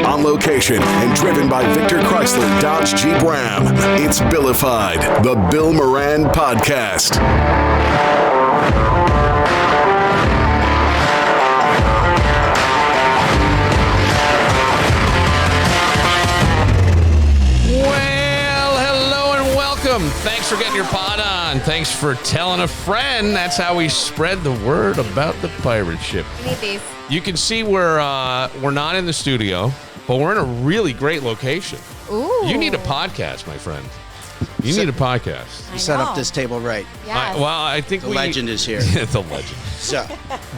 On location and driven by Victor Chrysler Dodge Jeep Ram, it's Billified, the Bill Moran Podcast. Well, hello and welcome. Thanks for getting your pod on. Thanks for telling a friend. That's how we spread the word about the pirate ship. We need these. You can see we're not in the studio, but we're in a really great location. Ooh. You need a podcast, my friend. You need a podcast. I Set know. up this table right. Yes. I think The legend is here. the legend. So,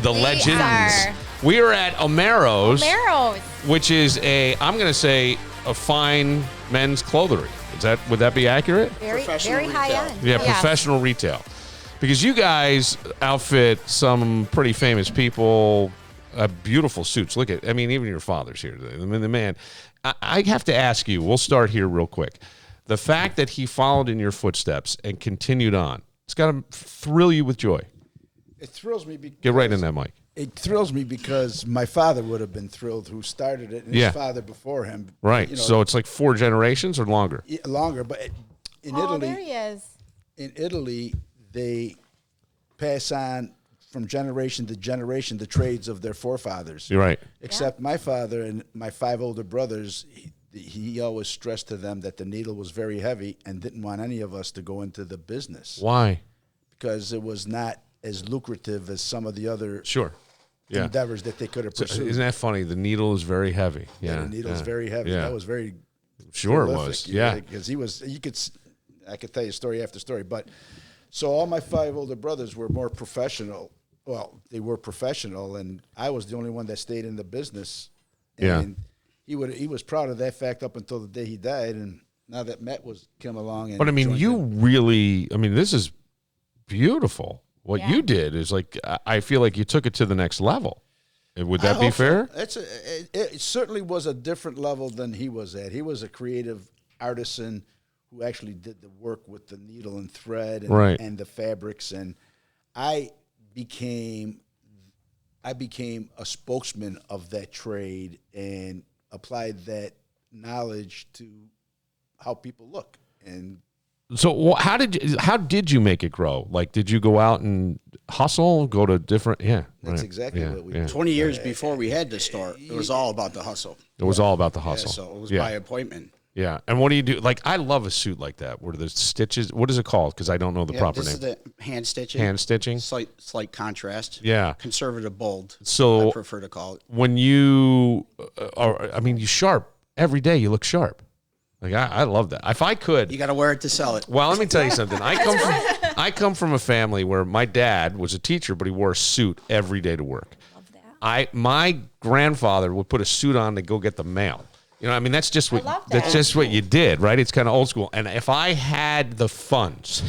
The We legends. are. We are at Omeros, Omeros. which is I'm going to say, a fine men's clothery. Would that be accurate? Very Professional high retail. end. Yeah, Yes. professional retail. Because you guys outfit some pretty famous people, beautiful suits. Look at, even your father's here today. The man. I have to ask you, we'll start here real quick. The fact that he followed in your footsteps and continued on, it's got to thrill you with joy. It thrills me because Get right in that mic. It thrills me because my father would have been thrilled, who started it, and Yeah. his father before him. Right. You know, So it's like 4 generations or longer. longer, but in Oh, there Italy, he is. they pass on from generation to generation the trades of their forefathers. You're right. Except my father and my 5 older brothers, he always stressed to them that the needle was very heavy and didn't want any of us to go into the business Why? because it was not as lucrative as some of the other Sure. Yeah. endeavors that they could have So pursued. isn't that funny? The needle is very heavy. Yeah. The needle is very heavy. Yeah. That was very Sure it prolific, was. you know, Yeah. because I could tell you story after story, but so all my 5 older brothers were more professional. Well, they were professional, and I was the only one that stayed in the business. Yeah. And he was proud of that fact up until the day he died, and now that Matt come along. And But joined you him. really, this is beautiful. What Yeah. you did is like, I feel like you took it to the next level. Would that I be hope so. fair? It certainly was a different level than he was at. He was a creative artisan who actually did the work with the needle and thread and, Right. and the fabrics. And I became a spokesman of that trade and applied that knowledge to how people look. And So how did you make it grow? Like, did you go out and hustle, go to different, that's right. exactly Yeah, what we yeah. did. 20 years before we had this store, it was all about the hustle. It was all about the Yeah, hustle. so it was yeah. by appointment. Yeah. And what do you do? Like, I love a suit like that where there's stitches. What is it called? Because I don't know the proper this name. is the hand stitching. Hand stitching? Slight contrast. Yeah. Conservative bold. So I prefer to call it. when you you sharp every day, you look sharp. Like, I love that. If I could, You got to wear it to sell it. well, let me tell you something. I come from a family where my dad was a teacher, but he wore a suit every day to work. Love that. My grandfather would put a suit on to go get the mail. You know, that's just what love that. that's just what you did, right? It's kind of old school. And if I had the funds,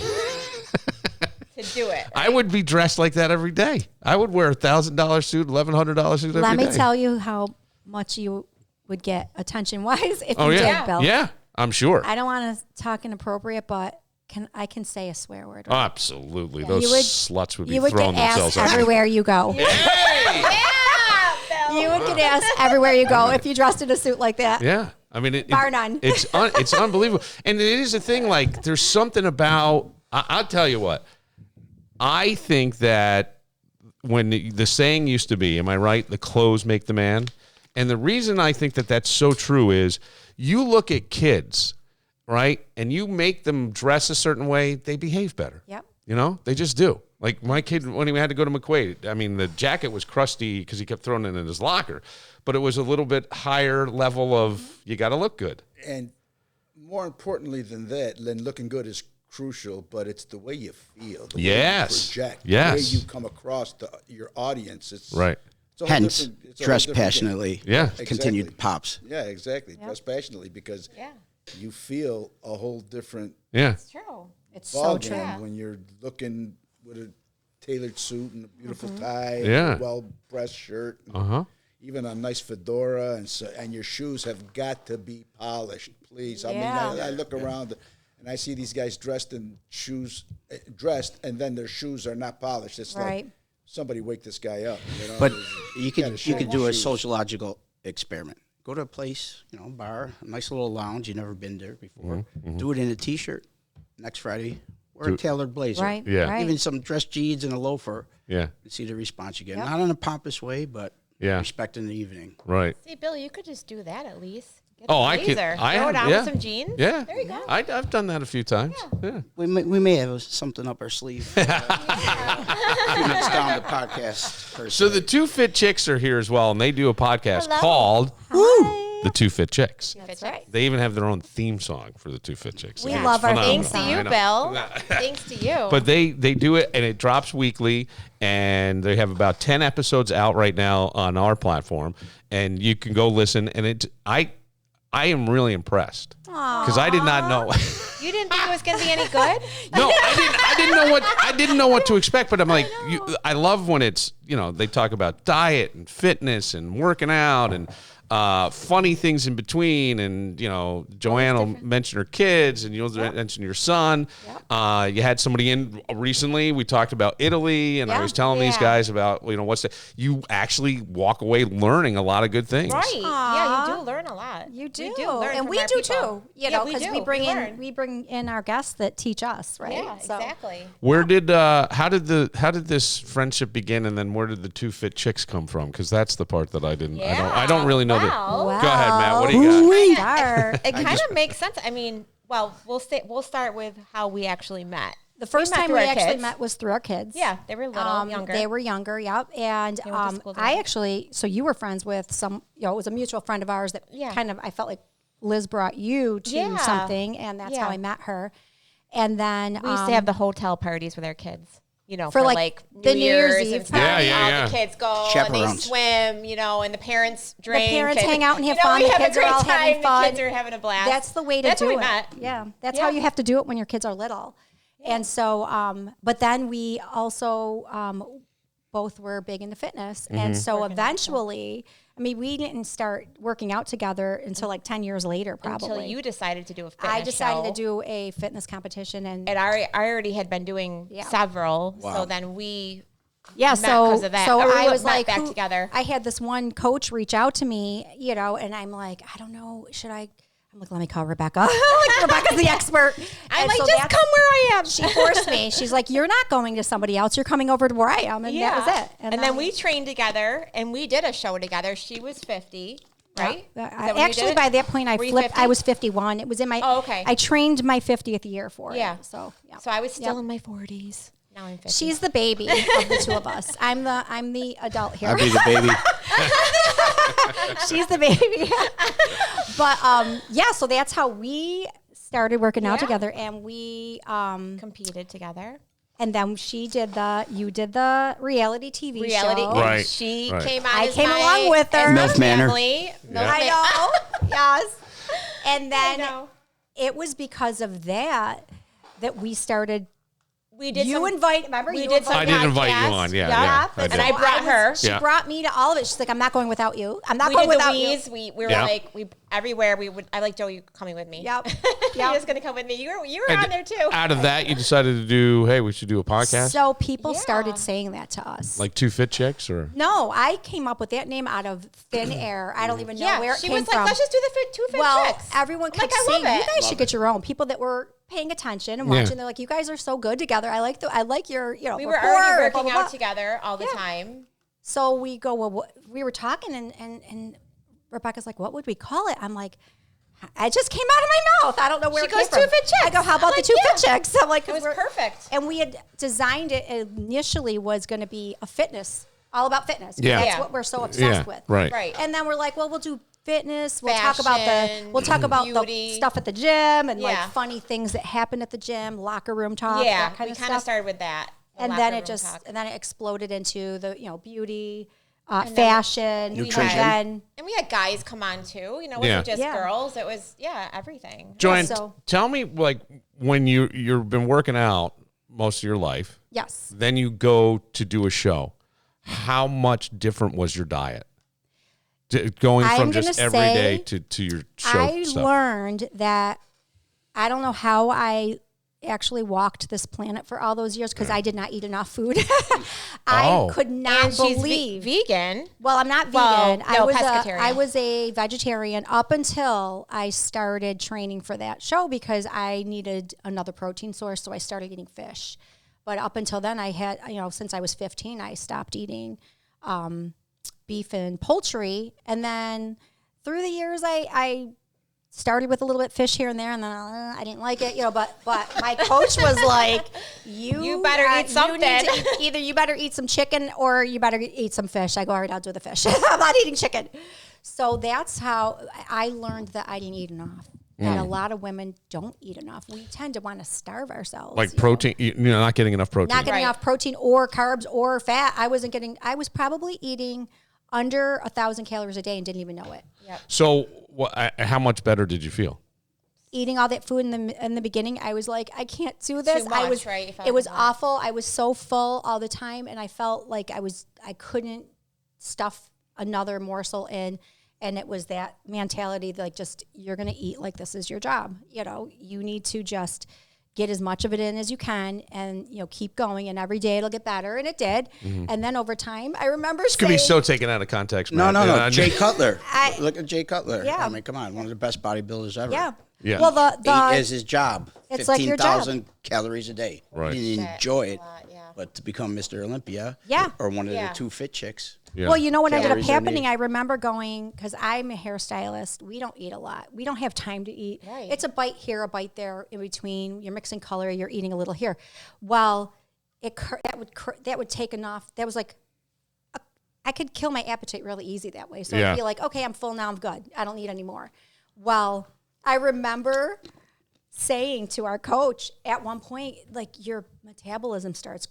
To do it. I would be dressed like that every day. I would wear $1,000 suit, $1,100 suit every day. Let me tell you how much you would get attention-wise if Oh you yeah, did, Bill. yeah, I'm sure. I don't want to talk inappropriate, but I can say a swear word. Right? Absolutely, Yeah, those you would- sluts would be You would throwing get themselves asked out. everywhere you go. You would get asked everywhere you go if you dressed in a suit like that. Yeah. Bar none. It's unbelievable. And it is a thing, like, there's something about, I'll tell you what, I think that when the saying used to be, am I right? The clothes make the man. And the reason I think that that's so true is you look at kids, right? And you make them dress a certain way, they behave better. Yep. You know, they just do. Like my kid, when he had to go to McQuaid, the jacket was crusty because he kept throwing it in his locker, but it was a little bit higher level of you got to look good. And more importantly than that, looking good is crucial, but it's the way you feel, the way Yes. you project, Yes. the way you come across your audience. It's Right. it's a whole Hence, different- it's a whole dress different game. passionately. Yeah. Continued Exactly. pops. Yeah, exactly. Dress passionately because Yeah. you feel a whole different Yeah. It's true. It's so ball true. game when you're looking with a tailored suit and a beautiful tie, Yeah. and a well-pressed shirt, and Uh-huh. even a nice fedora, and your shoes have got to be polished, please. I Yeah. mean, I look around and I see these guys dressed in shoes, and then their shoes are not polished. It's Right. like, somebody wake this guy up. You know? But There's- you gotta could shake do a shoes. sociological experiment. Go to a place, bar, a nice little lounge. You've never been there before. Do it in a T-shirt. Next Friday, wear a tailored blazer. Right. Yeah. Right. Even some dress jeans and a loafer. Yeah. And see the response you get. Yep. Not in a pompous way, but Yeah. respecting the evening. Right. See, Bill, you could just do that at least. Get Oh, a I could. blazer, I throw have, it on yeah. with some jeans. Yeah. There you go. I've done that a few times. Yeah. We may have something up our sleeve. A few minutes down the podcast. per So se. the Two Fit Chicks are here as well, and they do a podcast Hello. called Hi. The Two Fit Chicks. That's right. They even have their own theme song for the Two Fit Chicks. We It's love our phenomenal. Thanks to I you, know. Bill. Thanks to you. But they do it, and it drops weekly, and they have about 10 episodes out right now on our platform, and you can go listen. And I am really impressed because I did not know. you didn't think it was going to be any good? No, I didn't know what to expect. But I'm like, I love when it's they talk about diet and fitness and working out and funny things in between. And Joanne will mention her kids, and you'll mention your son. You had somebody in recently. We talked about Italy, and I was telling these Yeah. guys about you actually walk away learning a lot of good things. Right. Yeah, you do learn a lot. You do, We do learn and from we our do people. too. Yeah, Because do. we bring learn. in our guests that teach us, right? Yeah, So- exactly. Where did how did this friendship begin, and then where did the Two Fit Chicks come from? Because that's the part that I didn't. I don't really know that. Wow. Wow. Go ahead, Matt. What do you got? Start. It kind of makes sense. I mean, well, we'll start with how we actually met. The first met time through we our actually kids. met was through our kids. Yeah, they were little, younger. They were younger, yep. And They went to school I together. actually, so you were friends with some, it was a mutual friend of ours that Yeah. kind of, I felt like Liz brought you to Yeah. something, and that's how Yeah. I met her. And then We used to have the hotel parties with our kids. For, for like, New the New Year's Year's Eve and stuff. party. Yeah, yeah, All the kids go and they Chaperones. swim, and the parents drink. parents and, hang out and have we fun. The have kids a are great all time. having fun. The kids are having a blast. That's the way to That's do how it. we met. Yeah, that's Yeah. how you have to do it when your kids are little. And so, but then we also both were big into fitness, and so eventually, I mean, we didn't start working out together until like 10 years later, probably. Until you decided to do a fitness I decided show. to do a fitness competition, and I already had been doing Yeah. several, so then we yeah, met so 'cause of that. so Or we I was met like, back together. I had this one coach reach out to me, and I'm like, I don't know, should I? I'm like, let me call Rebecca. Like, Rebecca's the expert. I'm And like, so just that's- come where I am. She forced me. She's like, you're not going to somebody else. You're coming over to where I am, and that was it. And then we trained together, and we did a show together. She was 50, right? Is that when you Actually, did by it? that point, I Were you flipped. 50? I was 51. It was in my. Oh, okay. I trained my 50th year for Yeah. it. So yeah. So I was still Yep. in my 40s. Now I'm 50. She's the baby of the two of us. I'm the adult here. I'll be the baby. She's the baby. But yeah, so that's how we started working out Yeah. together, and we competed together. and then you did the reality TV Reality. show. Right. She right. came on. I as came my- along with her. as my MILF Manor. family. MILF I know. Yes. And then know. it was because of that we started. We did. You some, invite. Remember, We you did some I did invite you podcasts. on, yeah, I And did. I brought her. She Yeah. brought me to all of it. She's like, I'm not going without you. I'm not We going did the without you. Wheeze. We were Yeah. like everywhere. We would. I like Joe. You coming with me? Yep. You're Yep. just gonna come with me. You were And on there too. Out of that, you decided to do. Hey, we should do a podcast. So people Yeah. started saying that to us. Like Two Fit Chicks, or No, I came up with that name out of thin air. I don't even know Yeah, where it she came was like, from. let's just do the two fit well, chicks. everyone I'm like, kept I love saying, you it. guys should get your own. People that were paying attention and watching, they're like, you guys are so good together. I like your, We were rapport, already blah, working blah, out blah. together all the Yeah. time. So we go, well, we were talking, and Rebecca's like, what would we call it? I'm like, it just came out of my mouth. I don't know where She it came goes, from. Two Fit Chicks. I go, how about I'm the like, Two yeah. Fit Chicks? I'm like, It was we're- perfect. And we had designed it initially was going to be a fitness, all about fitness. 'cause Yeah. That's Yeah. what we're so obsessed yeah, with. right, Right. And then we're like, well, we'll do fitness. We'll talk about Fashion, the beauty. stuff at the gym and Yeah. like funny things that happen at the gym, locker room talk, Yeah, that kind we of kind of stuff. started with that. the And locker then room it just talk. and then it exploded into the beauty, fashion, Nutrition. and And we had guys come on too. It wasn't Yeah. just Yeah. girls. It was everything. Joanne, so- tell me, like, when you've been working out most of your life, yes. then you go to do a show. How much different was your diet? Going I'm from just gonna every day say to your show I stuff. learned that I don't know how I actually walked this planet for all those years because I did not eat enough food. I could not And she's believe. vegan. Well, I'm not Well, vegan. no, I pescatarian. was a vegetarian up until I started training for that show because I needed another protein source, so I started eating fish. But up until then, I had, since I was 15, I stopped eating beef and poultry. And then through the years, I started with a little bit fish here and there, and then I didn't like it, but my coach was like, you better eat something. Either you better eat some chicken or you better eat some fish. I go, all right, I'll do the fish. I'm not eating chicken. So that's how I learned that I didn't eat enough. And a lot of women don't eat enough. We tend to want to starve ourselves. Like protein, not getting enough protein. Not getting enough protein or carbs or fat. I was probably eating under 1,000 calories a day and didn't even know it. Yep. So how much better did you feel? Eating all that food in the beginning, I was like, I can't do this. Too much, right? You felt It was too much. awful. I was so full all the time, and I felt like I couldn't stuff another morsel in. And it was that mentality, like, just, you're going to eat like this is your job. You need to just get as much of it in as you can and, keep going. And every day it'll get better. And it did. Mm-hmm. And then over time, I remember This could be so taken out of context, No, man. no. Jay Cutler. Look at Jay Cutler. Yeah. I mean, come on. One of the best bodybuilders ever. Yeah. Well, Ate as his job. It's like your job. 15,000 calories a day. Right. He didn't enjoy it. Yeah. But to become Mr. Olympia or one of the two fit chicks. Yeah. Well, what ended up Calories in happening, it. I remember going, because I'm a hairstylist, we don't eat a lot. We don't have time to eat. Right. It's a bite here, a bite there in between. You're mixing color, you're eating a little here. Well, that would take enough. That was like, I could kill my appetite really easy that way. So I'd be like, okay, I'm full now, I'm good. I don't need any more. Well, I remember saying to our coach at one point, like, your metabolism starts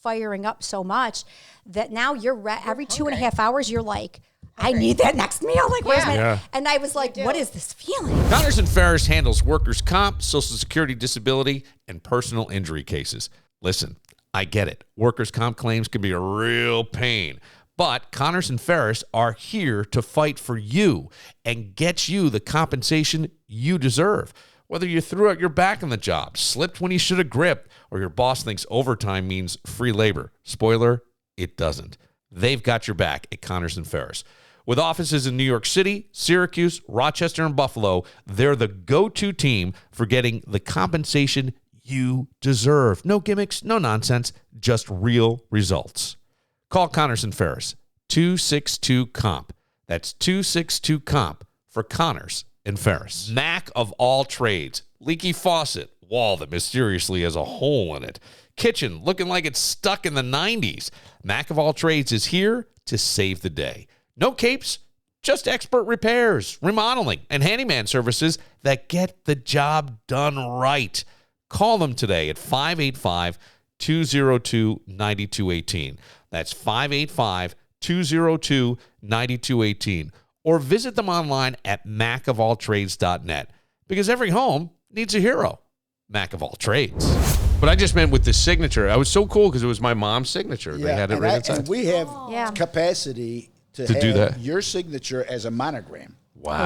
firing up so much that now every 2.5 hours, you're like, I need that next meal. Like, where's my? Yeah. And I was like, what is this feeling? Connors and Ferris handles workers' comp, Social Security disability, and personal injury cases. Listen, I get it. Workers' comp claims can be a real pain. But Connors and Ferris are here to fight for you and get you the compensation you deserve. Whether you threw out your back on the job, slipped when you should have gripped, or your boss thinks overtime means free labor. Spoiler, it doesn't. They've got your back at Connors and Ferris. With offices in New York City, Syracuse, Rochester, and Buffalo, they're the go-to team for getting the compensation you deserve. No gimmicks, no nonsense, just real results. Call Connors and Ferris, 262-COMP. That's 262-COMP for Connors and Ferris. Mac of all trades. Leaky faucet. Wall that mysteriously has a hole in it. Kitchen looking like it's stuck in the 90s. Mac of all trades is here to save the day. No capes, just expert repairs, remodeling, and handyman services that get the job done right. Call them today at 585-202-9218. That's 585-202-9218. Or visit them online at macofalltrades.net, because every home needs a hero. Mac of all trades. But I just meant with the signature. I was so cool because it was my mom's signature. They had it right inside. And we have capacity to have do that. your signature as a monogram. Wow. In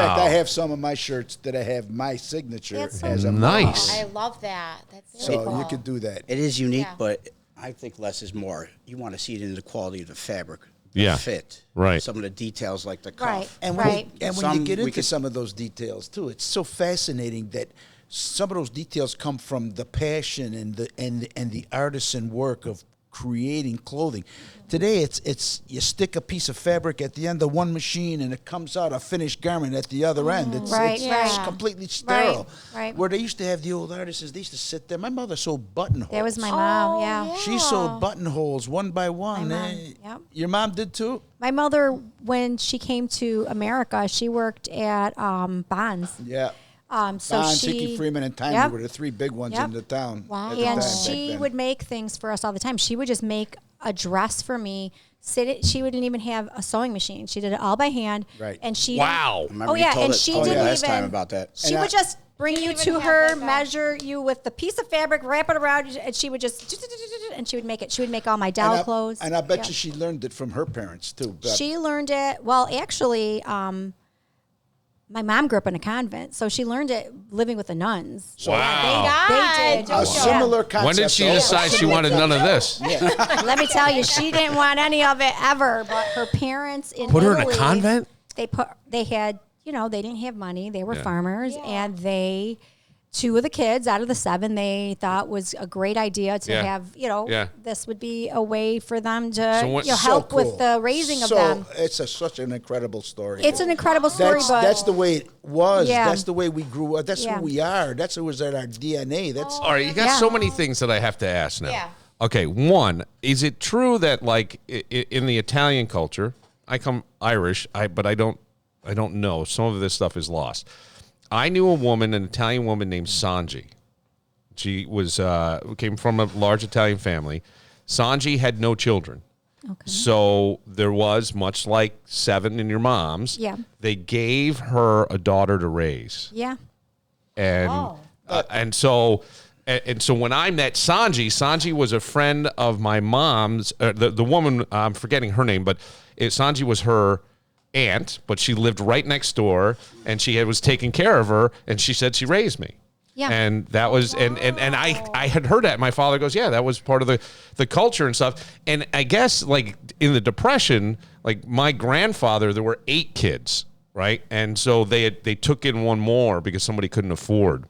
fact, I have some of my shirts that I have my signature That's so as a nice. I love that. That's So really cool. you could do that. It is unique, Yeah. but I think less is more. You want to see it in the quality of the fabric, the Yeah. fit, Right. some of the details like the cuff. Right. And Right. when Some you get we into could- some of those details too, it's so fascinating that some of those details come from the passion and the artisan work of creating clothing. Today, it's you stick a piece of fabric at the end of one machine and it comes out a finished garment at the other end. It's Right, just right. completely sterile. right. Where they used to have the old artisans, they used to sit there. My mother sewed buttonholes. That was my mom, yeah. She sewed buttonholes one by one. My mom, yep. Your mom did too? My mother, when she came to America, she worked at Bonds. Yeah. So Don, she, Tiki Freeman, and Tiny Yep. were the three big ones Yep. in the town. Wow. at the And time, back she then. would make things for us all the time. She would just make a dress for me. She wouldn't even have a sewing machine. She did it all by hand. Right. And she Wow. Remember Oh you yeah, told and it- she told me didn't last even. time about that. She And would just bring you Didn't to even her, have like a- measure you with the piece of fabric, wrap it around, and she would just and she would make it. She would make all my doll clothes. And I bet Yeah. you she learned it from her parents too. But She learned it. Well, actually, my mom grew up in a convent, so she learned it living with the nuns. Wow. They did. A similar concept. When did she decide she wanted none of this? Let me tell you, she didn't want any of it ever. But her parents in Put her Italy, in a convent? They had, they didn't have money. They were farmers, and two of the kids out of the 7 they thought was a great idea to have, this would be a way for them to help with the raising of them. It's such an incredible story. It's an incredible story, but that's the way it was. Yeah. That's the way we grew up. That's who we are. That's who was in our DNA. That's All right, you got so many things that I have to ask now. Yeah. Okay, one, is it true that like in the Italian culture, I come Irish, but I don't know. Some of this stuff is lost. I knew an Italian woman named Sanji. She was came from a large Italian family. Sanji had no children. Okay. So there was, much like 7 in your mom's, they gave her a daughter to raise. Yeah. And so when I met Sanji was a friend of my mom's. The woman, I'm forgetting her name, but Sanji was her aunt, but she lived right next door, and she was taking care of her, and she said she raised me. Yeah. And that was, and I had heard that. My father goes, yeah, that was part of the culture and stuff. And I guess, like, in the Depression, like, my grandfather, there were 8 kids, right? And so they took in one more because somebody couldn't afford.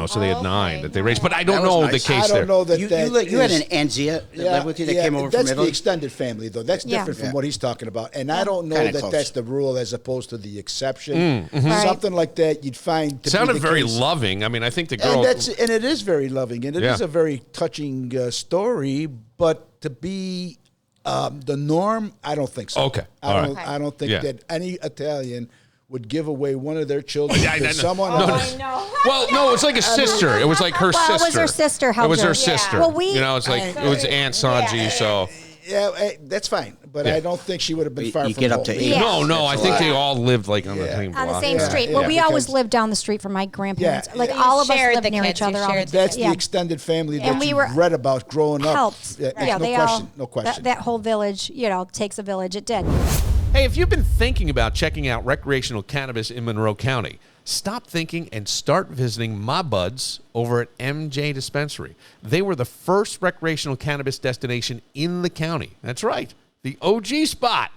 So they had 9 that they raised. But I don't know the case there. I don't know that You had an Anzia that lived with you that came over from That's Italy? the extended family, though. That's different from what he's talking about. And I don't know Kinda that close. that's the rule as opposed to the exception. Something like that you'd find to Sounded be the very case. loving. I mean, I think the girl... And it is very loving, and it is a very touching story, but to be the norm, I don't think so. Okay. I don't think that any Italian would give away one of their children to someone else. I know. Well, no, it's like a sister. It was like her sister. Well, it was her sister. It was her sister. Well, it's like it was Aunt Sanji. So Yeah, that's fine, but I don't think she would have been far You from get up home. to 8. Yeah. no, I think they all lived like on the same block. on the same street. Yeah, Well, we always because- lived down the street from my grandparents. Yeah. Like You all of us shared lived the near kids, each other. you all shared the the That's yeah. the extended family And that we you were read about growing up. helped. No question. No question. That whole village, takes a village. It did. Hey, if you've been thinking about checking out recreational cannabis in Monroe County, stop thinking and start visiting my buds over at MJ Dispensary. They were the first recreational cannabis destination in the county. That's right, the OG spot.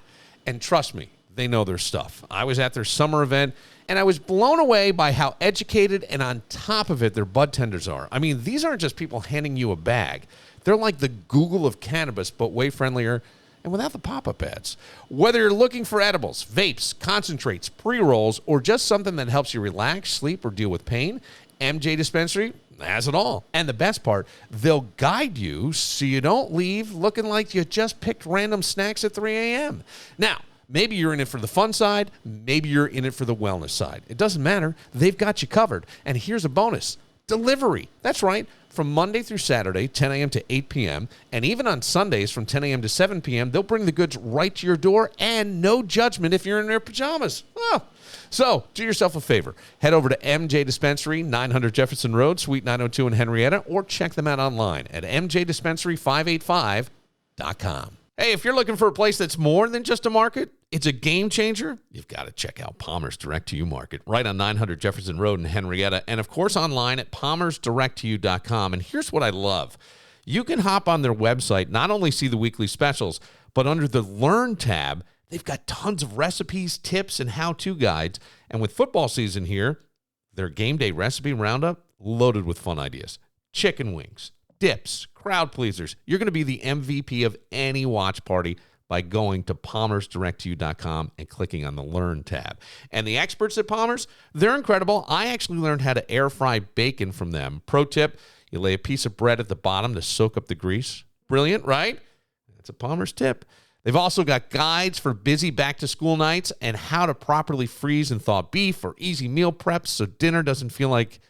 And trust me, they know their stuff. I was at their summer event, and I was blown away by how educated and on top of it their bud tenders are. I mean, these aren't just people handing you a bag. They're like the Google of cannabis, but way friendlier and without the pop-up ads. Whether you're looking for edibles, vapes, concentrates, pre-rolls, or just something that helps you relax, sleep, or deal with pain, MJ Dispensary has it all. And the best part, they'll guide you so you don't leave looking like you just picked random snacks at 3 a.m. Now, maybe you're in it for the fun side, maybe you're in it for the wellness side. It doesn't matter. They've got you covered. And here's a bonus. Delivery. That's right. From Monday through Saturday, 10 a.m. to 8 p.m., and even on Sundays from 10 a.m. to 7 p.m., they'll bring the goods right to your door and no judgment if you're in their pajamas. Oh. So, do yourself a favor. Head over to MJ Dispensary, 900 Jefferson Road, Suite 902 in Henrietta, or check them out online at mjdispensary585.com. Hey, if you're looking for a place that's more than just a market, it's a game changer, you've got to check out Palmer's Direct to You Market, right on 900 Jefferson Road in Henrietta, and of course online at palmersdirecttoyou.com. And here's what I love. You can hop on their website, not only see the weekly specials, but under the Learn tab, they've got tons of recipes, tips, and how-to guides. And with football season here, their game day recipe roundup, loaded with fun ideas. Chicken wings, dips, crowd pleasers. You're going to be the MVP of any watch party by going to palmersdirecttoyou.com and clicking on the Learn tab. And the experts at Palmer's, they're incredible. I actually learned how to air fry bacon from them. Pro tip, you lay a piece of bread at the bottom to soak up the grease. Brilliant, right? That's a Palmer's tip. They've also got guides for busy back-to-school nights and how to properly freeze and thaw beef or easy meal preps so dinner doesn't feel like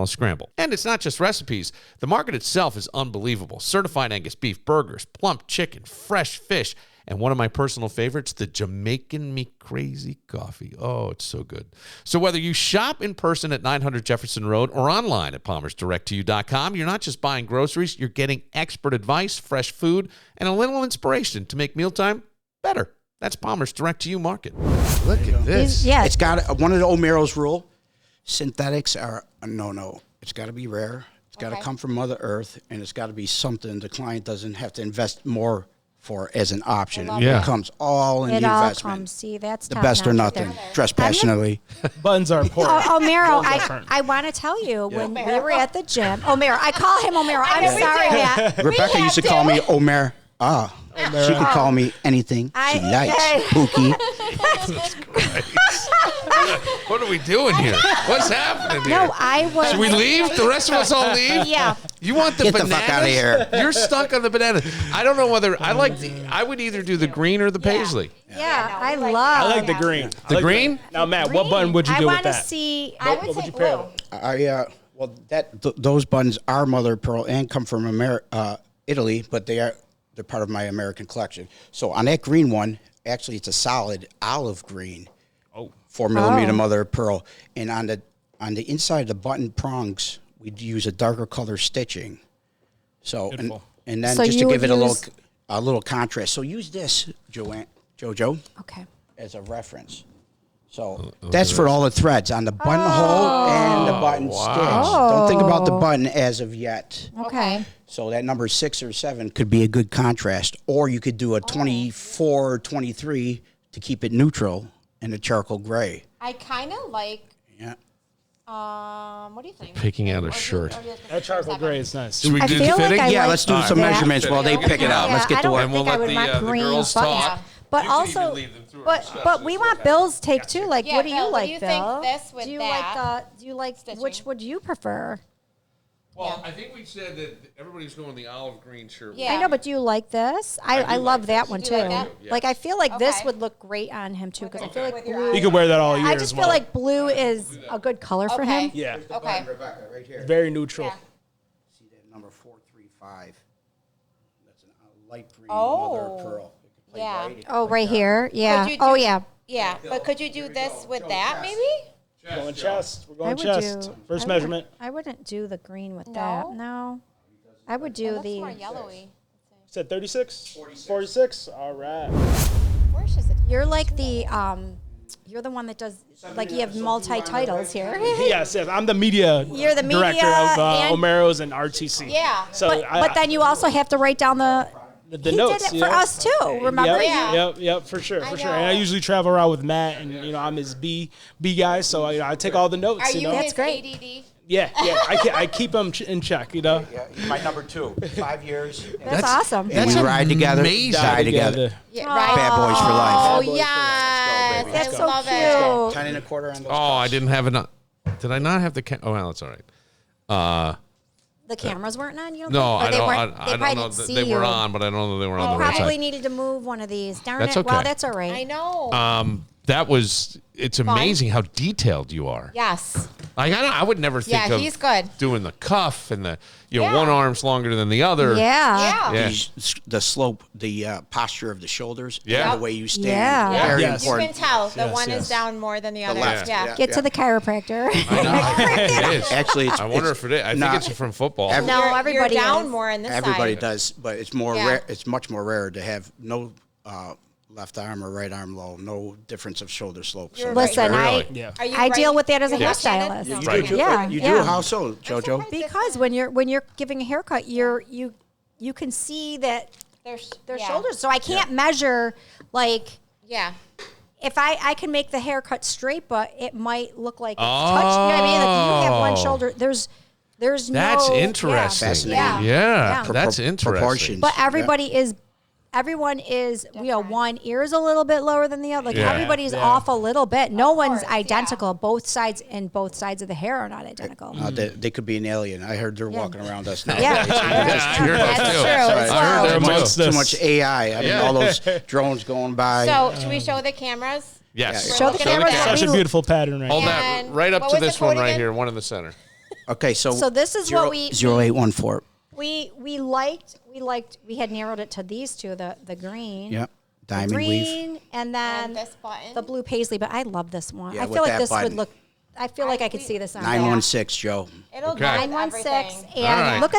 scramble. And it's not just recipes. The market itself is unbelievable. Certified Angus beef, burgers, plump chicken, fresh fish, and one of my personal favorites, the Jamaican Me Crazy coffee. Oh, it's so good. So whether you shop in person at 900 Jefferson Road or online at palmersdirecttoyou.com, you're not just buying groceries, you're getting expert advice, fresh food, and a little inspiration to make mealtime better. That's Palmer's direct to you market. Look at this. Yeah. It's got one of the Omeros rule. Synthetics are a no. It's got to be rare. It's got to come from Mother Earth, and it's got to be something the client doesn't have to invest more for as an option. Yeah. It comes all in It the all investment. comes. See, that's The top best or notch. nothing. Dress passionately. Buns are important. Omero, I want to tell you, when we were at the gym, Omero, I call him Omero. I'm know we sorry, do. Matt. Rebecca used to call me Omer. She could call me anything she likes. Pookie. What are we doing here? What's happening here? No, I was. Should we leave? The rest of us all leave? Yeah. You want the Get the bananas? fuck outta here. You're stuck on the banana. I don't know whether I like I would either do the green or the paisley. Yeah, I like love. I like the green. The I like green? that. Now, Matt, what button would you I do with want to that? see. I would what would say you pair blue. Well, those buttons are mother of pearl and come from Italy, but they're part of my American collection. So on that green one, actually, it's a solid olive green. 4mm mother of pearl, and on the inside of the button prongs, we'd use a darker color stitching. So and then So just you to give would it a little contrast. So use this, JoJo, Okay. as a reference. So that's for all the threads on the buttonhole and the button stitch. Don't think about the button as of yet. Okay. So that number 6 or 7 could be a good contrast, or you could do a 24 or 23 to keep it neutral in a charcoal gray. I kind of like. Yeah. What do you think? Picking out a shirt. That charcoal gray is nice. Should we I do feel the like fitting? I Yeah, like let's do some that. measurements while they pick it out. Yeah, Let's get I to don't work. And we'll think I let would the, want the green girls buttons. talk. But You can also, even leave them through our but we want Bill's take too. Like, Yeah, what do you Bill, what like, do you Bill? think this with do you that like the? Do you like stitching? which would you prefer? Well, I think we said that everybody's going the olive green shirt. Yeah. I know, but do you like this? I love that one Do too. you like that? Like, I feel like this Okay. would look great on him too because I feel like With your blue. You could wear that all year I as just well. feel like blue is a good color for Okay. him. Yeah. Okay. Rebecca, right here. Very neutral. Yeah. See that number 435? That's a light green Oh. mother of pearl. It could play Yeah. white, it could Oh, play right dark. here. Yeah. Could you Oh, do- yeah. Yeah, but could you do this with that maybe? We're going chest. We're I going would chest. do. First I measurement. I wouldn't do the green with that. No? No. I would do It looks the. more yellowy. Said 36? 46? All right. Where is it? You're like the you're the one that does like you have multi titles here. Yes, yes. I'm the media You're the director media of and- Omeros and RTC. Yeah. So But then you also have to write down the. the he notes. did it for us too. Remember? Yep, yep, for sure, for sure. And I know. usually travel around with Matt, and I'm his B guy, so I take all the notes. Are you know? his great. ADD? Yeah. I keep him in check. Yeah, he's my number 2. 5 years. That's awesome. And we ride together, amazing. die together. Yeah, right. Bad boys for Oh life. yes, baby. That's I so love it. cute. 10 and a quarter on those. Oh, I didn't have enough. Did I not have the? Oh, well, it's all right. The cameras weren't on. You don't No, think? Or I they don't. weren't- I they don't probably know didn't that see they were you. on, but I don't know they were on the Probably website. needed to move one of these. Darn That's it. Well, okay. that's all right. I know. That was. It's amazing how detailed you are. Yes. Like I would never think Yeah, of he's good. doing the cuff and the Yeah. one arm's longer than the other. Yeah. Yeah. Yeah. The slope, the posture of the shoulders, Yeah. and the way you stand. Yeah. Very Yes. You can important. tell the Yes, one yes. is down more than the other. left, Yeah. yeah. Get to the chiropractor. It is. Actually, it's, I wonder if it is. I think it's from football. every- No, You're everybody down is. more on this Everybody side. does, but it's more Yeah. rare. It's much more rare to have no left arm or right arm low, no difference of shoulder slope. So You're that's Listen, very- Really? Yeah. Are you I deal with that as a you're hairstylist. left-handed? You No. Right. do too? Yeah, You yeah. do? How so, JoJo? Because when you're giving a haircut, you can see that their yeah. shoulders. So I can't measure like Yeah. if I can make the haircut straight, but it might look like it's touched. You know what I mean? Like you have one Oh. shoulder. There's That's no interesting. Fascinating. Yeah. Yeah, Yeah. that's interesting. Proportions. But everyone is, one ear is a little bit lower than the other. Like Yeah. everybody's Yeah. off a little bit. No one's course, identical. Both sides of the hair are not identical. They could be an alien. I heard they're walking around us now. Yeah. Yeah, I heard that That's too. true. I heard They're that amongst too. us. Too much AI. I mean, all those drones going by. So should we show the cameras? Yes. Show the camera. Such a beautiful pattern right Hold now. that And right up what to was the this one code right again? here, one in the center. Okay, so this is what we 0814. We had narrowed it to these two, the green. Yep. The Diamond weave. green and then And this button? the blue paisley, but I love this one. Yeah, I with feel like that this button. would look. I feel like I could see this on 916, Joe. It'll Okay. go with 916, everything. and All right. look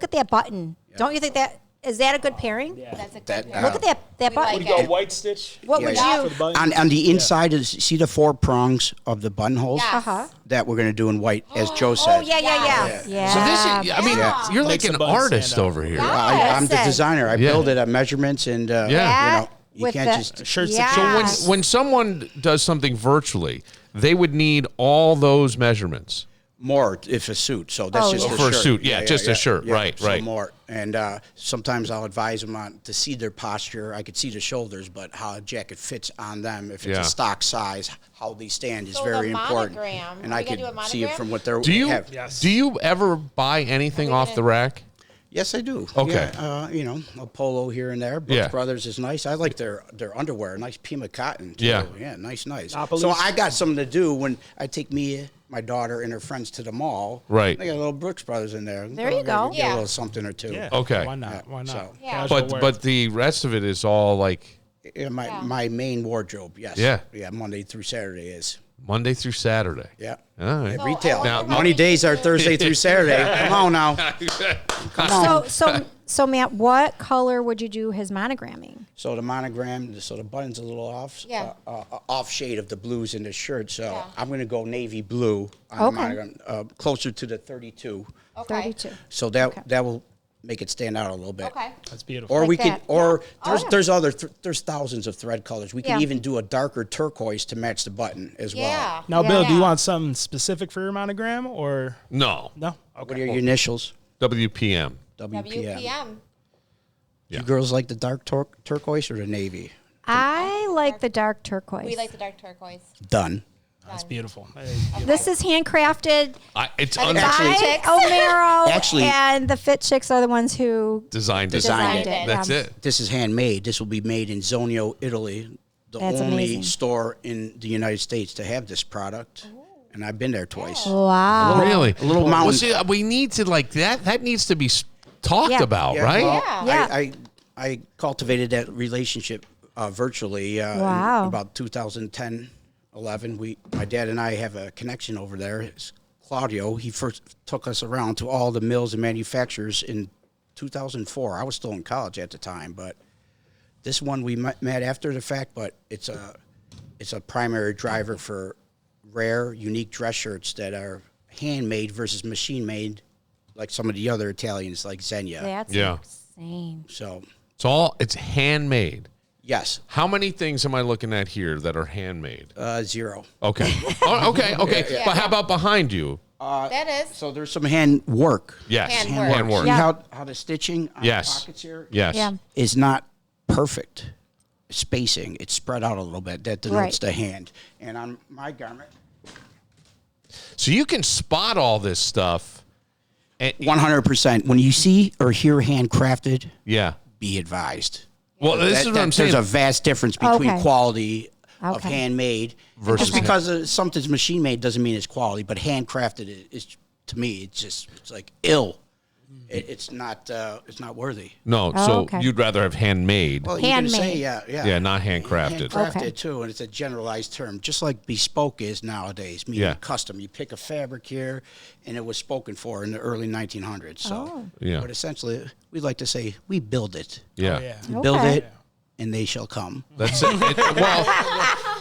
at that button. Don't you think that is that a good pairing? That's a good That, pair. Look at that We button. like You it. go white stitch. What Yeah, would yeah. you? For the buttons? On the inside, is see the 4 prongs of the buttonholes? Yes. Uh-huh. That we're going to do in white, as Joe said. Oh yeah. So this is, I mean, Yeah. you're like Makes the an buttons artist stand out. over here. I'm the Listen. designer. I Yeah. build it at measurements, and Yeah. you know, you With can't the- just. Shirts. Yeah. So when someone does something virtually, they would need all those measurements. More if a suit, so that's Oh, just yeah. a For a shirt. suit, yeah, just a shirt, right, so right. more, and sometimes I'll advise them on to see their posture. I could see the shoulders, but how a jacket fits on them. If it's Yeah. a stock size, how they stand is So very the important. monogram, And are I we gonna could do a see it monogram? from what they're Do you have. Yes. do you ever buy anything off the rack? Yes, I do. Okay. Yeah, you know, a polo here and there. Brooks Yeah. Brothers is nice. I like their underwear, nice Pima cotton. Too. Yeah. Yeah, nice. Monopolies. So I got something to do when I take my daughter and her friends to the mall. Right. They got a little Brooks Brothers in there. There you go. Get Yeah. a little something or two. Yeah. Okay. Why not? Why not? So- Yeah. Casual wear. But the rest of it is all like Yeah, my main wardrobe, yes. Yeah. Yeah, Monday through Saturday is. Monday through Saturday. Yeah. All right. So Retail. I wonder Now- how Money we days are do- Thursday through Saturday. Come on now. Come on. So Matt, what color would you do his monogramming? So the monogram, so the button's a little off, Yeah. off shade of the blues in the shirt. So Yeah. I'm going to go navy blue on Okay. the monogram, closer to the 32. Okay. 32. So that will make it stand out a little bit. Okay. That's beautiful. Or Like we could, that. or Yeah. there's thousands of thread colors. We can Yeah. even do a darker turquoise to match the button as Yeah. well. Now, Bill, do you Yeah. want something specific for your monogram or No. no? What Okay. are your initials? WPM. WPM. WPM. You girls like the dark turquoise or the navy? I like the dark turquoise. We like the dark turquoise. Done. That's beautiful. This is handcrafted It's And under it's by Chicks. Omero, Actually- and the Fit Chicks are the ones who designed it. Designed it. That's Yeah. it. This is handmade. This will be made in Zonio, Italy, the That's only amazing. store in the United States to have this product. And I've been there twice. Wow. Really? A little Well, mountain. see, we need to like that. That needs to be talked Yeah. about, Yeah, right? well, Yeah. I cultivated that relationship virtually Wow. in about 2010, 11. My dad and I have a connection over there. It's Claudio, he first took us around to all the mills and manufacturers in 2004. I was still in college at the time, but this one we met after the fact, but it's a primary driver for rare, unique dress shirts that are handmade versus machine made, like some of the other Italians, like Xenia. That's Yeah. insane. So, It's handmade. yes, How many things am I looking at here that are handmade? 0. Okay. Okay. But how about behind you? That is. So there's some hand work. Yes. Handwork. Handwork. See Yeah. how the stitching on Yes. the pockets here Yes. Yeah. is not perfect spacing. It's spread out a little bit. That denotes Right. the hand. And on my garment, So you can spot all this stuff. And, 100%. When you see or hear handcrafted, yeah. be advised. Well, this is what I'm saying. There's a vast difference between Okay. quality of Okay. handmade Versus just because something's machine made doesn't mean it's quality, but handcrafted is to me it's like ill. It's not worthy. No, Oh, so okay. you'd rather have handmade. Well, you can say Handmade. Yeah, not handcrafted. Handcrafted Okay. too, and it's a generalized term, just like bespoke is nowadays. Meaning Yeah. custom. You pick a fabric here, and it was spoken for in the early 1900s. So, Oh. Yeah. but essentially, we like to say we build it. Yeah. Oh, yeah. We build Okay. it, and they shall come. That's it. Well,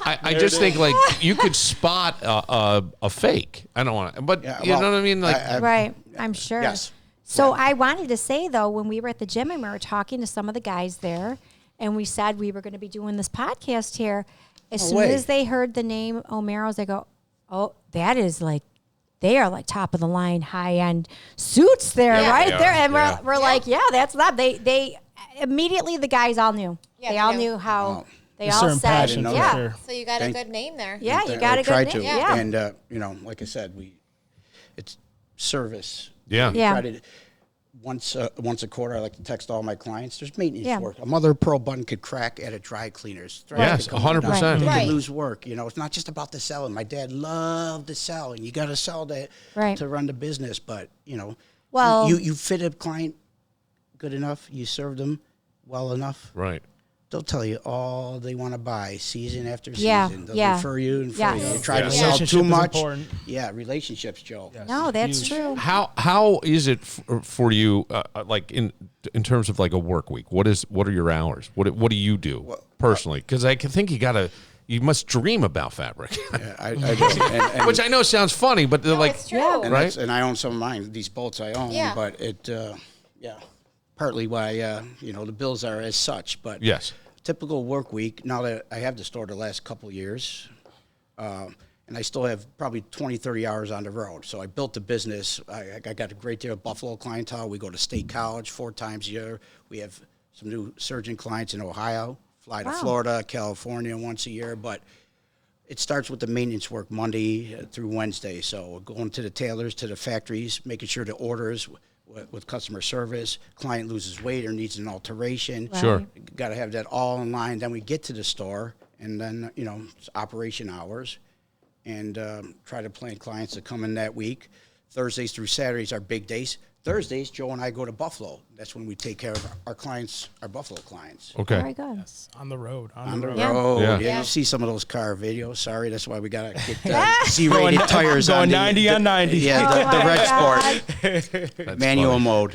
I just think like you could spot a fake. I don't want to, but Yeah, you well, know what I mean? Like, Right. I'm sure. Yes. So I wanted to say though, when we were at the gym and we were talking to some of the guys there, and we said we were going to be doing this podcast here, as No soon way. as they heard the name Omeros, they go, "Oh, that is like." They are like top of the line, high end suits there, Yeah. right They there, are, and yeah. we're like, yeah, that's that. They immediately the guys all knew. Yeah, they they all knew. knew how. They There's all certain said, passion for yeah, sure. So you got a Thank- good name there. yeah, you Or got a try good to. name. Yeah, And like I said, it's service. Yeah. We Yeah. try to- once a quarter, I like to text all my clients. There's maintenance Yeah. work. A mother of pearl button could crack at a dry cleaner's. Threads Yes, could come 100%. undone. They Right. could lose work. It's not just about the selling. My dad loved to sell, and you got to sell that Right. to run the business. But Well- you fit a client good enough. You serve them well enough. right. they'll tell you all they want to buy season after season. Yeah, They'll yeah. refer you and Yes. refer you. They try to Yeah. sell Relationship too is much. important. Yeah, relationships, Joe. No, that's true. How is it for you, like in terms of like a work week? What are your hours? What do you do personally? Because I can think you must dream about fabric, Yeah, I do. And which I know sounds funny, but they're like, It's true. and right? and I own some of mine. These bolts I own, Yeah. but it, partly why the bills are as such. But Yes. typical work week. Now that I have the store the last couple of years, and I still have probably 20, 30 hours on the road. So I built the business. I got a great deal of Buffalo clientele. We go to State College 4 times a year. We have some new surgeon clients in Ohio. Fly to Florida, California once a year, but it starts with the maintenance work Monday through Wednesday. So going to the tailors, to the factories, making sure the orders with customer service, client loses weight or needs an alteration. Sure. Got to have that all in line. Then we get to the store, and then it's operation hours, and try to plan clients to come in that week. Thursdays through Saturdays are big days. Thursdays, Joe and I go to Buffalo. That's when we take care of our clients, our Buffalo clients. Okay. Very good. On the road. On the Yeah. road. Yeah. Yeah. You see some of those car videos. Sorry, that's why we got to get Z-rated tires going on 90 on 90. Yeah, Oh the my red God. sport. Manual mode.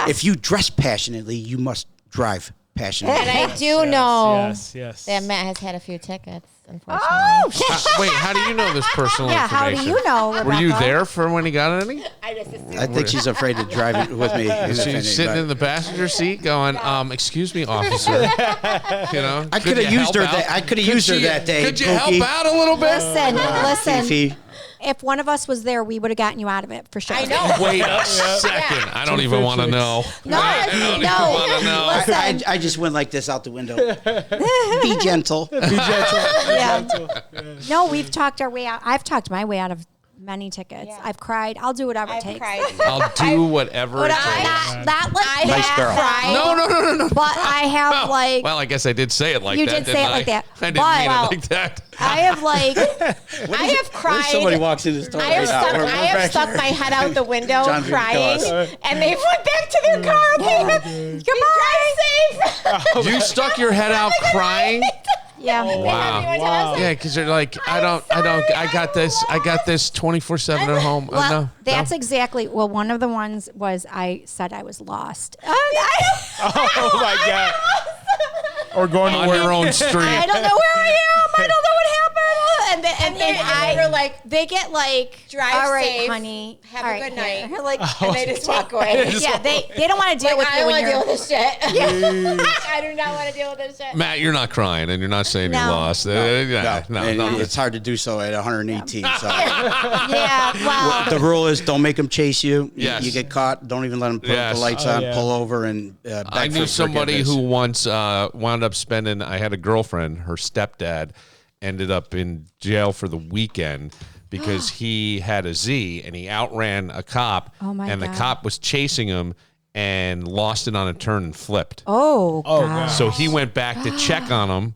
If you dress passionately, you must drive passionately. And I do know Yes. that Matt has had a few tickets, unfortunately. Wait, how do you know this personal Yeah, how do information? you know, Were you Rebecca? there for when he got any? I just assumed. I think she's afraid to drive it with me. She's sitting in the passenger seat going, excuse me, officer. I could have used her that. I could have used her that day. Could you Pookie. help out a little bit? Listen. Fifi. If one of us was there, we would have gotten you out of it for sure. I know. Wait a second. I don't even want to know. No, I don't even want to know. Listen. I just went like this out the window. Be gentle. Yeah. No, we've talked our way out. I've talked my way out of many tickets. Yeah. I've cried. I'll do whatever it I've takes. cried. I'll do whatever it takes. Not like I that. have girl. cried. No. But I have like Well, I guess I did say it like You that. did say didn't it like I? that. I didn't But- mean Well, it like that. I have like I have cried. Somebody walks in the store I have right now. stuck, We're I have back stuck here. my head out the window John's gonna crying, kill us. and they went back to their car. Okay, drive safe. You stuck your head out crying? yeah. Wow. Yeah, because they're like, I got this 24/7 at home. Well, No, that's no. exactly. Well, one of the ones was I said I was lost. Oh my God. Or going to On work. your own street. I don't know where I am. I don't know what happened. And they were like, they get like, Drive all right, safe. honey. Have all a right, good night. here." Like, and they just walk away. yeah, they don't want to deal with I you don't when want to deal you're. with this shit. I do not want to deal with this shit. Matt, you're not crying and you're not saying you No. lost. No, and no. it's hard to do so at 118. So Yeah, well, the rule is don't make them chase you. Yes. You get caught. Don't even let them put Yes. the lights Oh, on. yeah. Pull over and. Beg I knew for somebody forgiveness. who once wound up spending. I had a girlfriend. Her stepdad ended up in jail for the weekend because he had a Z and he outran a cop. Oh, my and God. the cop was chasing him and lost it on a turn and flipped. oh, God. God. So he went back to check on him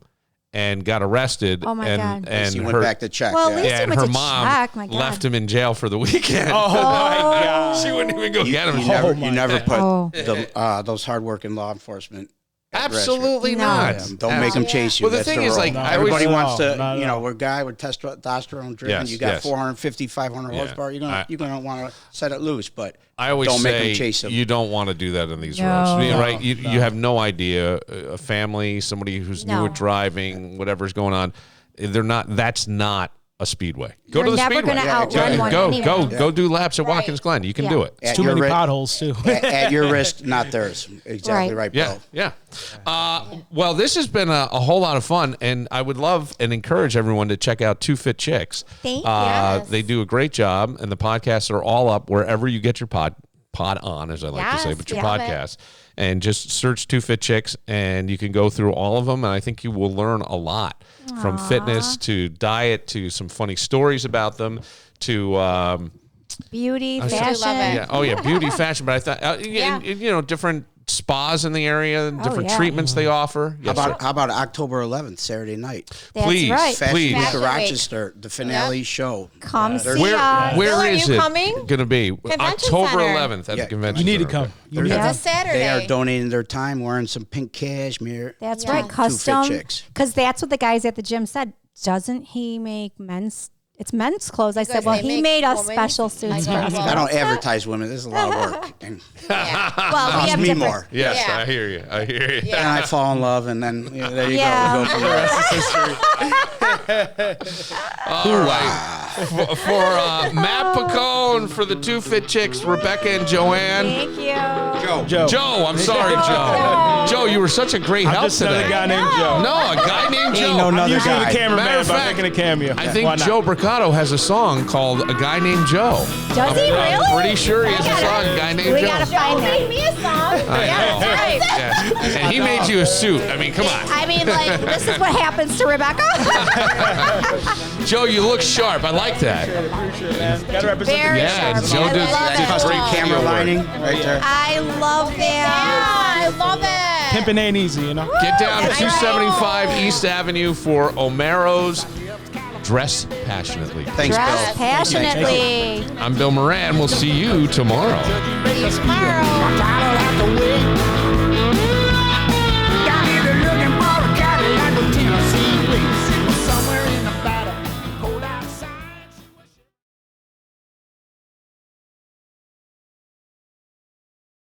and got arrested. Oh, my and, God. And He went her, back to check. Well, at yeah. least yeah, he and went her to mom check. My God. left him in jail for the weekend. Oh my God. She wouldn't even go get him. You never put Oh. those hardworking law enforcement. at risk. Absolutely No. not. Don't make them chase you. Well, the That's thing the is, rule. like, I always- everybody No, wants not to, at all. we're a guy with testosterone driven. Yes, You got yes. 450, 500 Yeah. horsepower. You're gonna want to set it loose, but I always don't make say them chase them. you don't want to do that on these No. roads, No, right? You have no idea. A family, somebody who's new No. at driving, whatever's going on, they're not. That's not a speedway. Go You're to the never speedway. gonna outrun one anyway. Go do laps at Watkins Glen. You can Yeah. do it. At Too your many ri- potholes too. at your risk, not theirs. Exactly right, Yeah, Bill. yeah. Well, this has been a whole lot of fun, and I would love and encourage everyone to check out Two Fit Chicks. Thank you. Yes. They do a great job, and the podcasts are all up wherever you get your pod on, as I like to say, Yes, but your we love it. podcast. And just search Two Fit Chicks, and you can go through all of them, and I think you will learn a lot from fitness to diet to some funny stories about them to Beauty, I fashion. love it. yeah, oh yeah, beauty, fashion. But I thought Yeah. and, different spas in the area, different yeah. treatments they offer. Yes, sir. How about October 11th, Saturday night? That's Please, right. Fashion please. Week Fashion of Week. Rochester, the finale show. Come see Where us. Bill, are is you it coming? going to be? Convention October Center. 11th at Yeah. the convention. You need to center. come. You need to It's come. a Saturday. They are donating their time wearing some pink cashmere. That's Yeah. right. Two fit Custom. chicks. Because that's what the guys at the gym said. Doesn't he make men's? It's men's clothes. I said, Because well, they he make made us women's. special suits for I us. know. I don't advertise women. This is a lot of work. And Yeah. Well, we cost have me different. more. Yes, Yeah. I hear you. I hear you. Then I fall in love, and then there you Yeah. go. We go from there. All right. For Matt Piccone, for the two fit chicks, Rebecca and Joanne. Thank you. Joe, I'm sorry, Joe. Joe, you were such a great help Just another today. guy named Joe. No, a guy named Joe. Ain't no another Usually the guy. cameraman, Matter of but I'm fact, making a cameo. I Why think not? Joe Bricado has a song called "A Guy Named Joe." Does he I'm really? pretty sure he has a song, "A Guy Named We Joe." gotta find Made that. me a song. Yeah, that's right. Yes. And he made you a suit. I mean, come on. I mean, like, this is what happens to Rebecca. Joe, you look sharp. I like that. Gotta represent Very Yeah, sharp. Joe I does love did it. Custom great camera video work. lining right there. I love Yeah, that. I love it. Pimping ain't easy, you know. Get down to That's 275 East Avenue for Omeros. Dress passionately. Thanks, Dress Bill. passionately. I'm Bill Moran. We'll see you tomorrow. See you tomorrow. I don't have to wait.